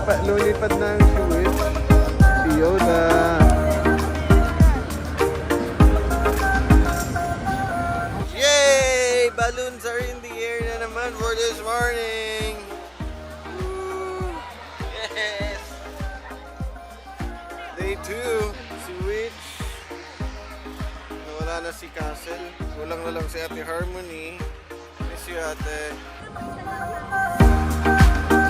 lumilipad ng Switch. Si Yoda. Yay! Balloons are in the air na naman for this morning. Woo! Yes! Day 2, Switch. Nawala na si Castle. Kulang na lang si Ate Harmony. Miss you, ate.